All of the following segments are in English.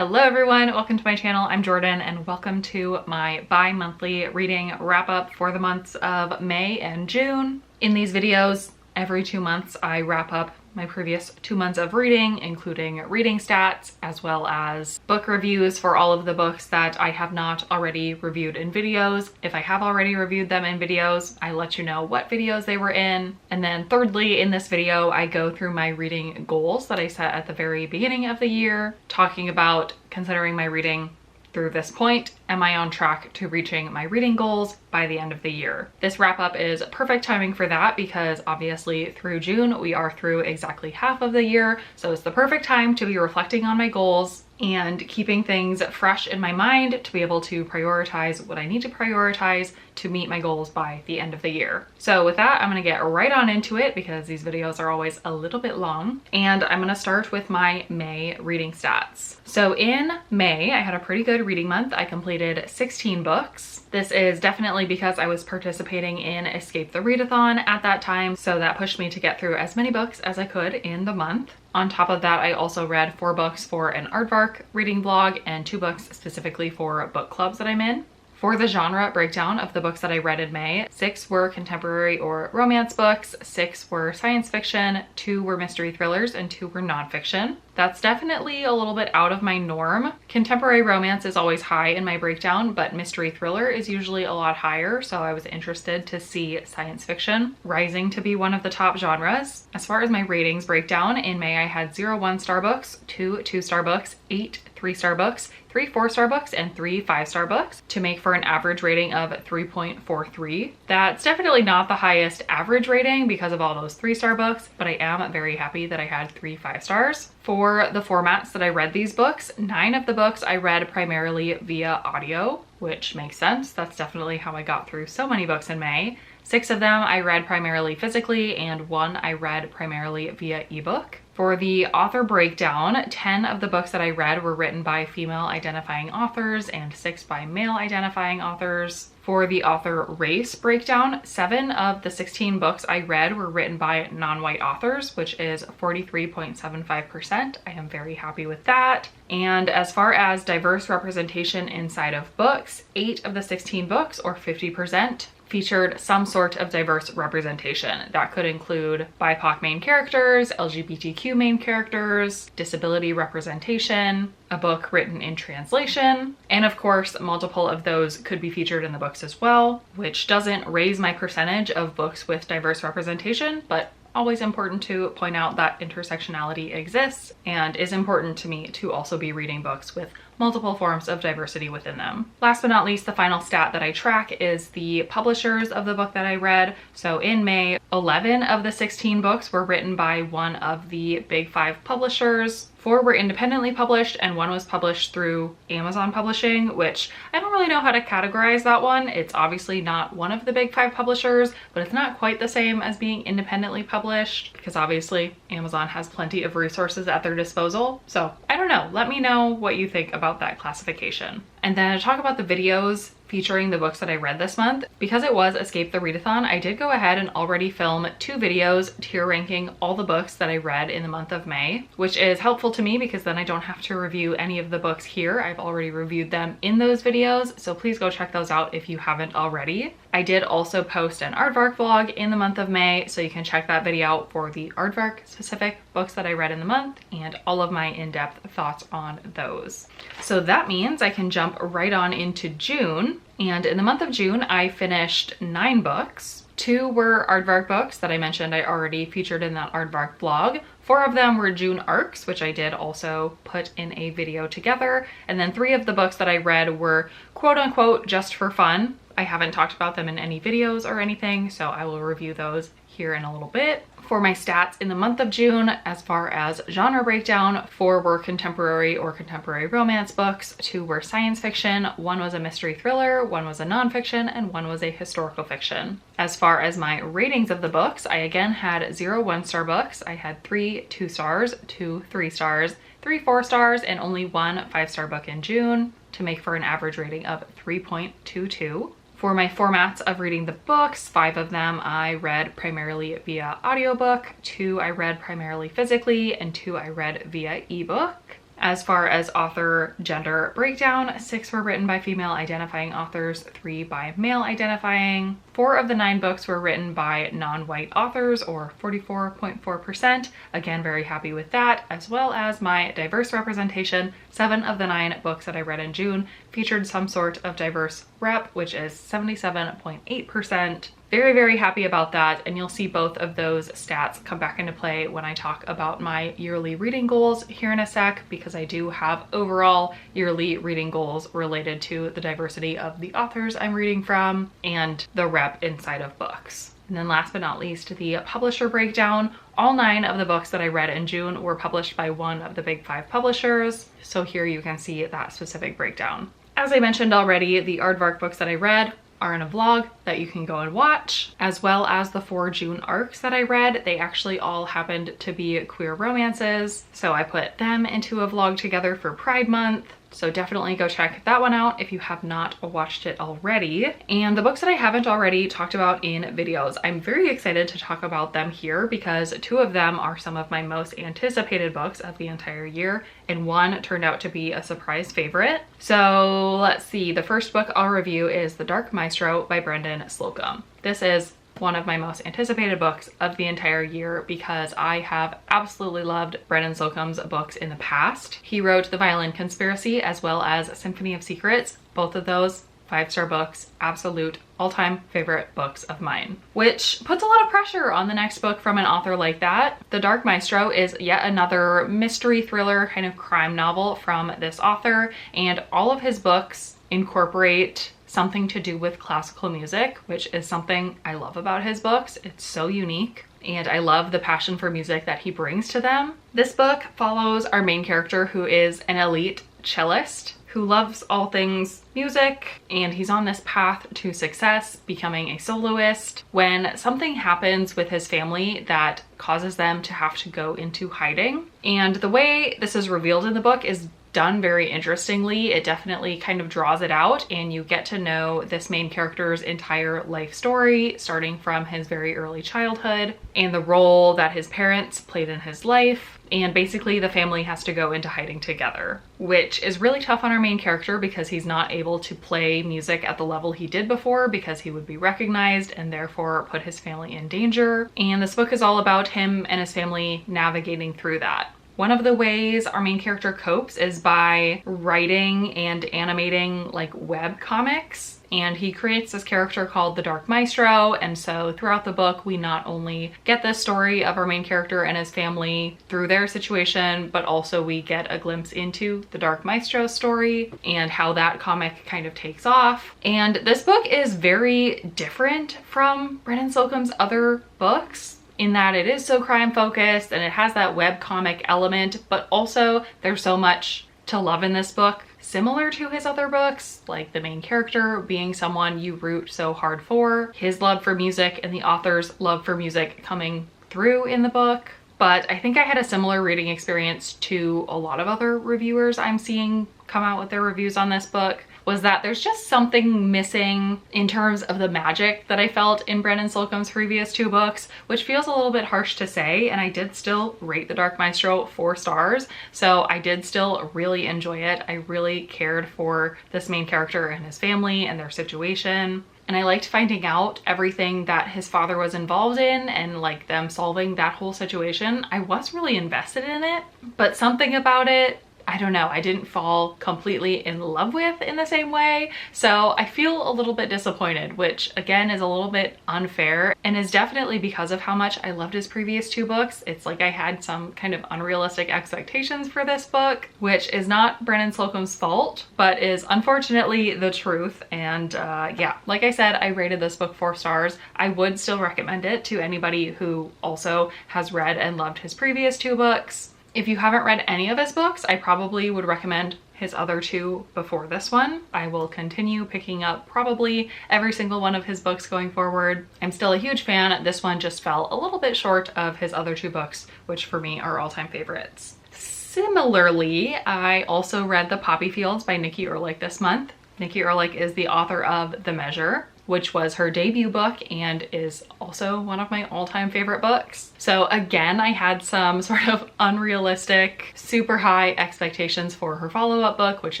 Hello everyone, welcome to my channel. I'm Jordyn and welcome to my bi-monthly reading wrap-up for the months of May and June. In these videos, every 2 months I wrap up my previous 2 months of reading, including reading stats, as well as book reviews for all of the books that I have not already reviewed in videos. If I have already reviewed them in videos, I let you know what videos they were in. And then thirdly, in this video, I go through my reading goals that I set at the very beginning of the year, talking about considering my reading through this point. Am I on track to reaching my reading goals by the end of the year? This wrap up is perfect timing for that because obviously through June, we are through exactly half of the year. So it's the perfect time to be reflecting on my goals and keeping things fresh in my mind to be able to prioritize what I need to prioritize to meet my goals by the end of the year. So with that, I'm gonna get right on into it because these videos are always a little bit long. And I'm gonna start with my May reading stats. So in May, I had a pretty good reading month. I completed 16 books. This is definitely because I was participating in Escape the Readathon at that time, so that pushed me to get through as many books as I could in the month. On top of that, I also read 4 books for an aardvark reading blog and 2 books specifically for book clubs that I'm in. For the genre breakdown of the books that I read in May, 6 were contemporary or romance books, 6 were science fiction, 2 were mystery thrillers, and 2 were nonfiction. That's definitely a little bit out of my norm. Contemporary romance is always high in my breakdown, but mystery thriller is usually a lot higher, so I was interested to see science fiction rising to be one of the top genres. As far as my ratings breakdown, in May I had 0 1-star books, 2 2-star books, 8 3-star books, 3 4-star books, and 3 5-star books to make for an average rating of 3.43. That's definitely not the highest average rating because of all those 3-star books, but I am very happy that I had 3 5-stars. For the formats that I read these books, 9 of the books I read primarily via audio, which makes sense. That's definitely how I got through so many books in May. 6 of them I read primarily physically, and 1 I read primarily via ebook. For the author breakdown, 10 of the books that I read were written by female identifying authors and 6 by male identifying authors. For the author race breakdown, 7 of the 16 books I read were written by non-white authors, which is 43.75%. I am very happy with that. And as far as diverse representation inside of books, 8 of the 16 books, or 50%, featured some sort of diverse representation. That could include BIPOC main characters, LGBTQ main characters, disability representation, a book written in translation, and of course, multiple of those could be featured in the books as well, which doesn't raise my percentage of books with diverse representation, but always important to point out that intersectionality exists and is important to me to also be reading books with multiple forms of diversity within them. Last but not least, the final stat that I track is the publishers of the book that I read. So in May, 11 of the 16 books were written by one of the big 5 publishers. 4 were independently published and 1 was published through Amazon Publishing, which I don't really know how to categorize that one. It's obviously not one of the big 5 publishers, but it's not quite the same as being independently published because obviously Amazon has plenty of resources at their disposal. So I don't know, let me know what you think about that classification. And then to talk about the videos featuring the books that I read this month. Because it was Escape the Readathon, I did go ahead and already film 2 videos tier ranking all the books that I read in the month of May, which is helpful to me because then I don't have to review any of the books here. I've already reviewed them in those videos, so please go check those out if you haven't already. I did also post an aardvark vlog in the month of May, so you can check that video out for the aardvark specific books that I read in the month and all of my in-depth thoughts on those. So that means I can jump right on into June. And in the month of June, I finished 9 books. 2 were aardvark books that I mentioned I already featured in that aardvark blog. 4 of them were June arcs, which I did also put in a video together. And then 3 of the books that I read were quote unquote just for fun. I haven't talked about them in any videos or anything, so I will review those here in a little bit. For my stats in the month of June, as far as genre breakdown, 4 were contemporary or contemporary romance books, 2 were science fiction, 1 was a mystery thriller, 1 was a nonfiction, and 1 was a historical fiction. As far as my ratings of the books, I again had 0 1-star books. I had 3 2-stars, 2 3-stars, 3 4-stars, and only 1 5-star book in June to make for an average rating of 3.22. For my formats of reading the books, 5 of them I read primarily via audiobook, 2 I read primarily physically, and 2 I read via ebook. As far as author gender breakdown, 6 were written by female identifying authors, 3 by male identifying. 4 of the 9 books were written by non-white authors, or 44.4%. Again, very happy with that, as well as my diverse representation. 7 of the 9 books that I read in June featured some sort of diverse rep, which is 77.8%. Very, very happy about that, and you'll see both of those stats come back into play when I talk about my yearly reading goals here in a sec, because I do have overall yearly reading goals related to the diversity of the authors I'm reading from and the rep inside of books. And then last but not least, the publisher breakdown. All 9 of the books that I read in June were published by one of the big 5 publishers, so here you can see that specific breakdown. As I mentioned already, the Aardvark books that I read are in a vlog that you can go and watch, as well as the 4 June arcs that I read. They actually all happened to be queer romances, so I put them into a vlog together for Pride Month. So definitely go check that one out if you have not watched it already. And the books that I haven't already talked about in videos, I'm very excited to talk about them here because 2 of them are some of my most anticipated books of the entire year, and 1 turned out to be a surprise favorite. So let's see, the first book I'll review is The Dark Maestro by Brendan Slocum. This is one of my most anticipated books of the entire year because I have absolutely loved Brendan Slocum's books in the past. He wrote The Violin Conspiracy as well as Symphony of Secrets. Both of those 5-star books, absolute all-time favorite books of mine, which puts a lot of pressure on the next book from an author like that. The Dark Maestro is yet another mystery thriller kind of crime novel from this author, and all of his books incorporate something to do with classical music, which is something I love about his books. It's so unique, and I love the passion for music that he brings to them. This book follows our main character, who is an elite cellist who loves all things music, and he's on this path to success, becoming a soloist, when something happens with his family that causes them to have to go into hiding. And the way this is revealed in the book is done very interestingly. It definitely kind of draws it out, and you get to know this main character's entire life story, starting from his very early childhood and the role that his parents played in his life. And basically the family has to go into hiding together, which is really tough on our main character because he's not able to play music at the level he did before because he would be recognized and therefore put his family in danger. And this book is all about him and his family navigating through that. One of the ways our main character copes is by writing and animating like web comics. And he creates this character called the Dark Maestro. And so throughout the book, we not only get the story of our main character and his family through their situation, but also we get a glimpse into the Dark Maestro story and how that comic kind of takes off. And this book is very different from Brendan Slocum's other books, in that it is so crime focused and it has that webcomic element, but also there's so much to love in this book, similar to his other books, like the main character being someone you root so hard for, his love for music and the author's love for music coming through in the book. But I think I had a similar reading experience to a lot of other reviewers I'm seeing come out with their reviews on this book, was that there's just something missing in terms of the magic that I felt in Brendan Slocum's previous 2 books, which feels a little bit harsh to say, and I did still rate The Dark Maestro 4 stars, so I did still really enjoy it. I really cared for this main character and his family and their situation. And I liked finding out everything that his father was involved in and like them solving that whole situation. I was really invested in it, but something about it, I don't know, I didn't fall completely in love with in the same way. So I feel a little bit disappointed, which again is a little bit unfair and is definitely because of how much I loved his previous 2 books. It's like I had some kind of unrealistic expectations for this book, which is not Brendan Slocum's fault, but is unfortunately the truth. And yeah, like I said, I rated this book 4 stars. I would still recommend it to anybody who also has read and loved his previous 2 books. If you haven't read any of his books, I probably would recommend his other 2 before this one. I will continue picking up probably every single one of his books going forward. I'm still a huge fan. This one just fell a little bit short of his other 2 books, which for me are all-time favorites. Similarly, I also read The Poppy Fields by Nikki Erlich this month. Nikki Erlich is the author of The Measure, which was her debut book and is also one of my all-time favorite books. So again, I had some sort of unrealistic, super high expectations for her follow-up book, which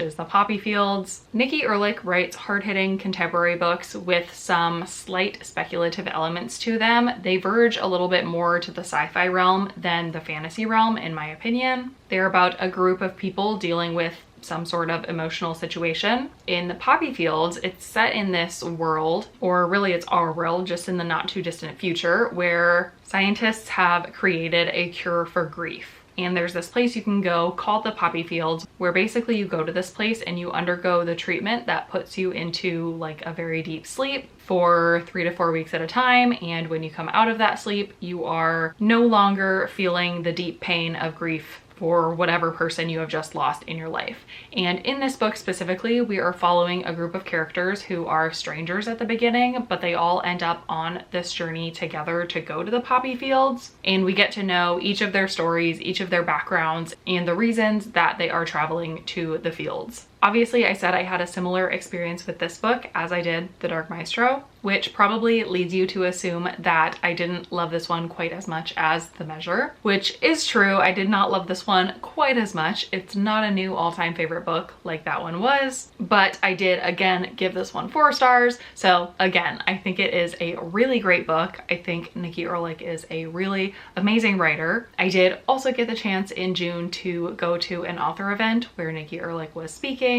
is The Poppy Fields. Nikki Erlich writes hard-hitting contemporary books with some slight speculative elements to them. They verge a little bit more to the sci-fi realm than the fantasy realm, in my opinion. They're about a group of people dealing with some sort of emotional situation. In The Poppy Fields, it's set in this world, or really it's our world, just in the not too distant future, where scientists have created a cure for grief. And there's this place you can go called the Poppy Fields, where basically you go to this place and you undergo the treatment that puts you into like a very deep sleep for 3 to 4 weeks at a time. And when you come out of that sleep, you are no longer feeling the deep pain of grief for whatever person you have just lost in your life. And in this book specifically, we are following a group of characters who are strangers at the beginning, but they all end up on this journey together to go to the Poppy Fields. And we get to know each of their stories, each of their backgrounds, and the reasons that they are traveling to the fields. Obviously, I said I had a similar experience with this book as I did The Dark Maestro, which probably leads you to assume that I didn't love this one quite as much as The Measure, which is true. I did not love this one quite as much. It's not a new all-time favorite book like that one was, but I did again give this one 4 stars. So again, I think it is a really great book. I think Nikki Erlich is a really amazing writer. I did also get the chance in June to go to an author event where Nikki Erlich was speaking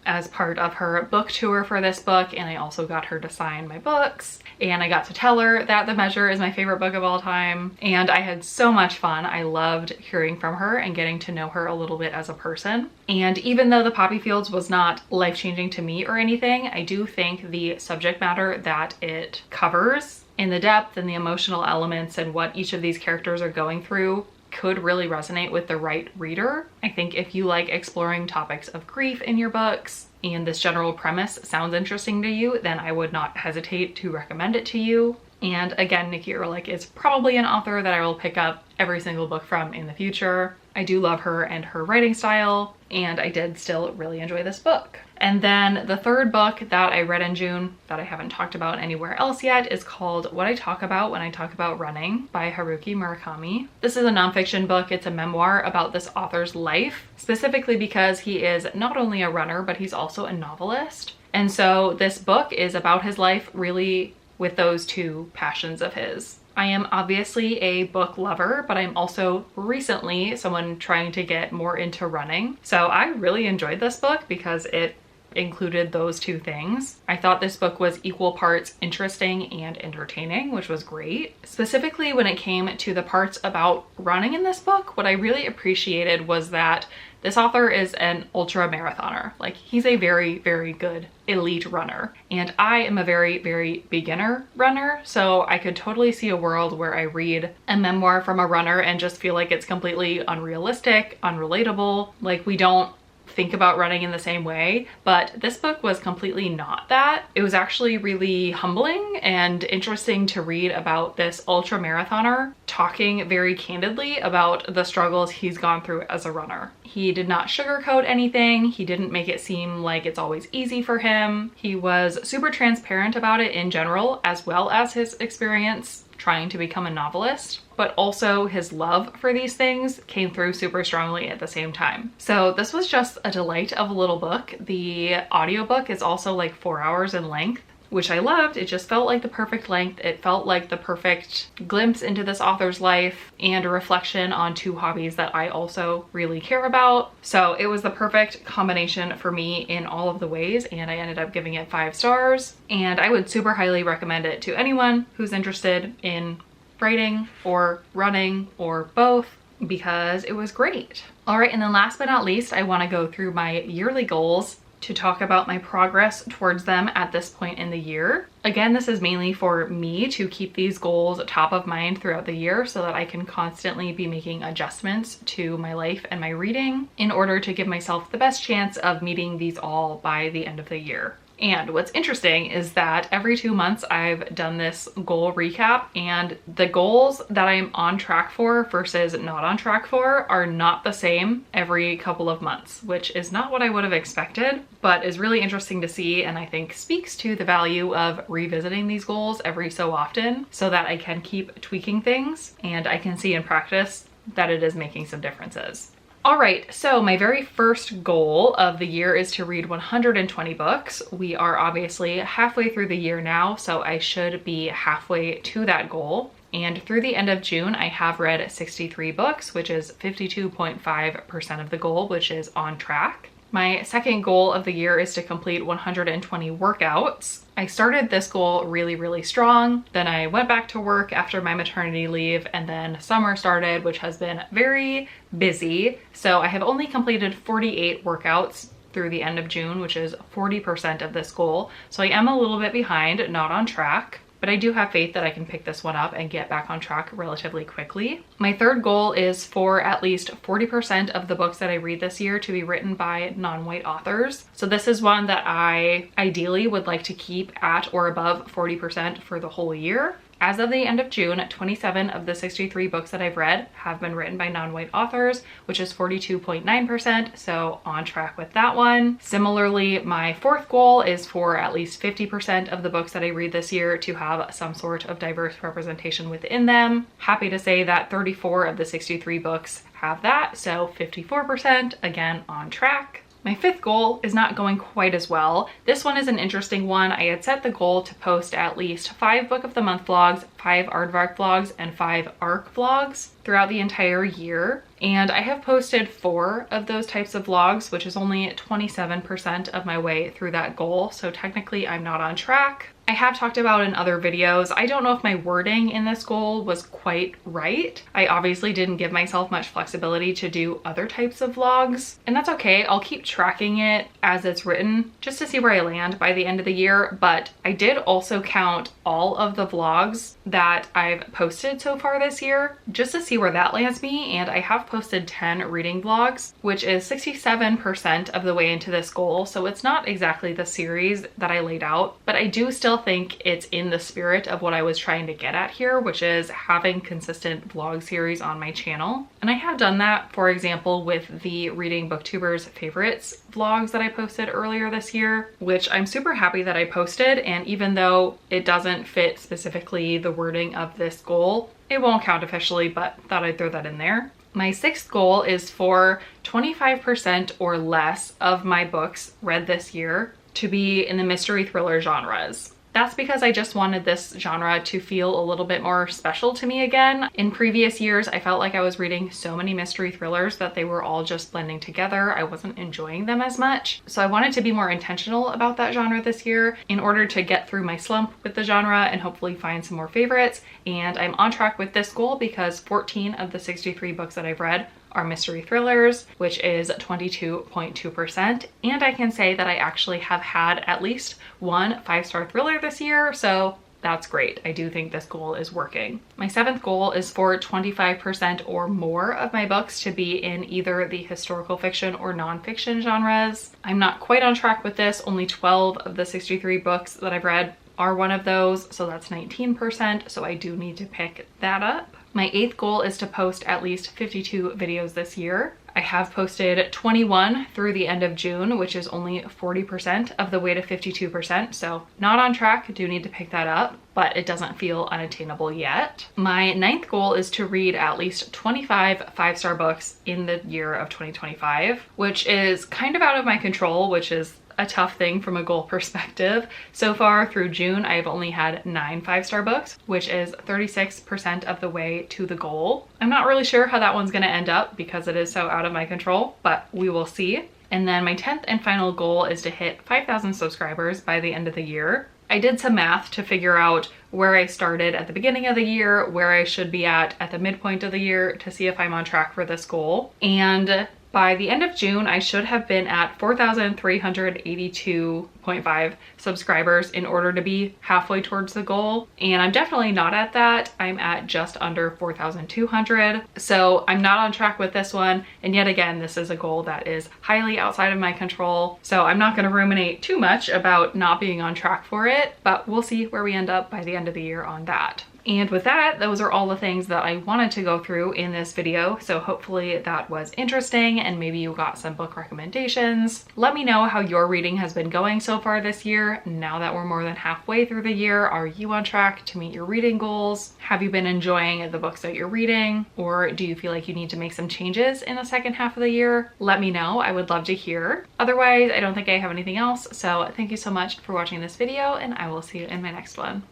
as part of her book tour for this book, and I also got her to sign my books, and I got to tell her that The Measure is my favorite book of all time, and I had so much fun. I loved hearing from her and getting to know her a little bit as a person. And even though The Poppy Fields was not life-changing to me or anything, I do think the subject matter that it covers and the depth and the emotional elements and what each of these characters are going through could really resonate with the right reader. I think if you like exploring topics of grief in your books and this general premise sounds interesting to you, then I would not hesitate to recommend it to you. And again, Nikki Erlich is probably an author that I will pick up every single book from in the future. I do love her and her writing style, and I did still really enjoy this book. And then the third book that I read in June that I haven't talked about anywhere else yet is called What I Talk About When I Talk About Running by Haruki Murakami. This is a nonfiction book. It's a memoir about this author's life, specifically because he is not only a runner, but he's also a novelist. And so this book is about his life really with those two passions of his. I am obviously a book lover, but I'm also recently someone trying to get more into running. So I really enjoyed this book because it included those two things. I thought this book was equal parts interesting and entertaining, which was great. Specifically when it came to the parts about running in this book, what I really appreciated was that this author is an ultra marathoner. Like, he's a very, very good elite runner. And I am a very, very beginner runner. So I could totally see a world where I read a memoir from a runner and just feel like it's completely unrealistic, unrelatable. Like, we don't think about running in the same way, but this book was completely not that. It was actually really humbling and interesting to read about this ultra marathoner talking very candidly about the struggles he's gone through as a runner. He did not sugarcoat anything. He didn't make it seem like it's always easy for him. He was super transparent about it in general, as well as his experience trying to become a novelist, but also his love for these things came through super strongly at the same time. So this was just a delight of a little book. The audiobook is also like 4 hours in length, which I loved. It just felt like the perfect length. It felt like the perfect glimpse into this author's life and a reflection on two hobbies that I also really care about. So it was the perfect combination for me in all of the ways, and I ended up giving it 5 stars. And I would super highly recommend it to anyone who's interested in writing or running or both, because it was great. All right, and then last but not least, I want to go through my yearly goals to talk about my progress towards them at this point in the year. Again, this is mainly for me to keep these goals top of mind throughout the year so that I can constantly be making adjustments to my life and my reading in order to give myself the best chance of meeting these all by the end of the year. And what's interesting is that every 2 months I've done this goal recap, and the goals that I'm on track for versus not on track for are not the same every couple of months, which is not what I would have expected, but is really interesting to see, and I think speaks to the value of revisiting these goals every so often so that I can keep tweaking things and I can see in practice that it is making some differences. All right, so my very first goal of the year is to read 120 books. We are obviously halfway through the year now, so I should be halfway to that goal. And through the end of June, I have read 63 books, which is 52.5% of the goal, which is on track. My second goal of the year is to complete 120 workouts. I started this goal really strong. Then I went back to work after my maternity leave, and then summer started, which has been very busy. So I have only completed 48 workouts through the end of June, which is 40% of this goal. So I am a little bit behind, not on track. But I do have faith that I can pick this one up and get back on track relatively quickly. My third goal is for at least 40% of the books that I read this year to be written by non-white authors. So this is one that I ideally would like to keep at or above 40% for the whole year. As of the end of June, 27 of the 63 books that I've read have been written by non-white authors, which is 42.9%, so on track with that one. Similarly, my fourth goal is for at least 50% of the books that I read this year to have some sort of diverse representation within them. Happy to say that 34 of the 63 books have that, so 54%, again on track. My fifth goal is not going quite as well. This one is an interesting one. I had set the goal to post at least 5 book of the month vlogs, 5 aardvark vlogs, and 5 arc vlogs throughout the entire year. And I have posted 4 of those types of vlogs, which is only 27% of my way through that goal. So technically I'm not on track. I have talked about in other videos, I don't know if my wording in this goal was quite right. I obviously didn't give myself much flexibility to do other types of vlogs, and that's okay. I'll keep tracking it as it's written just to see where I land by the end of the year. But I did also count all of the vlogs that I've posted so far this year just to see where that lands me, and I have posted 10 reading vlogs, which is 67% of the way into this goal. So it's not exactly the series that I laid out, but I do still think it's in the spirit of what I was trying to get at here, which is having consistent vlog series on my channel. And I have done that, for example, with the Reading Booktubers Favorites vlogs that I posted earlier this year, which I'm super happy that I posted. And even though it doesn't fit specifically the wording of this goal, it won't count officially, but thought I'd throw that in there. My sixth goal is for 25% or less of my books read this year to be in the mystery thriller genres. That's because I just wanted this genre to feel a little bit more special to me again. In previous years, I felt like I was reading so many mystery thrillers that they were all just blending together. I wasn't enjoying them as much. So I wanted to be more intentional about that genre this year in order to get through my slump with the genre and hopefully find some more favorites. And I'm on track with this goal because 14 of the 63 books that I've read are mystery thrillers, which is 22.2%. And I can say that I actually have had at least one 5-star thriller this year, so that's great. I do think this goal is working. My seventh goal is for 25% or more of my books to be in either the historical fiction or nonfiction genres. I'm not quite on track with this. Only 12 of the 63 books that I've read are one of those, so that's 19%, so I do need to pick that up. My eighth goal is to post at least 52 videos this year. I have posted 21 through the end of June, which is only 40% of the way to 52%, so not on track, do need to pick that up, but it doesn't feel unattainable yet. My ninth goal is to read at least 25 5-star books in the year of 2025, which is kind of out of my control, which is a tough thing from a goal perspective. So far through June, I've only had 9 5-star books, which is 36% of the way to the goal. I'm not really sure how that one's gonna end up because it is so out of my control, but we will see. And then my 10th and final goal is to hit 5,000 subscribers by the end of the year. I did some math to figure out where I started at the beginning of the year, where I should be at the midpoint of the year to see if I'm on track for this goal. And By the end of June, I should have been at 4,382.5 subscribers in order to be halfway towards the goal. And I'm definitely not at that. I'm at just under 4,200. So I'm not on track with this one. And yet again, this is a goal that is highly outside of my control. So I'm not going to ruminate too much about not being on track for it, but we'll see where we end up by the end of the year on that. And with that, those are all the things that I wanted to go through in this video. So hopefully that was interesting and maybe you got some book recommendations. Let me know how your reading has been going so far this year. Now that we're more than halfway through the year, are you on track to meet your reading goals? Have you been enjoying the books that you're reading? Or do you feel like you need to make some changes in the second half of the year? Let me know. I would love to hear. Otherwise, I don't think I have anything else. So thank you so much for watching this video and I will see you in my next one.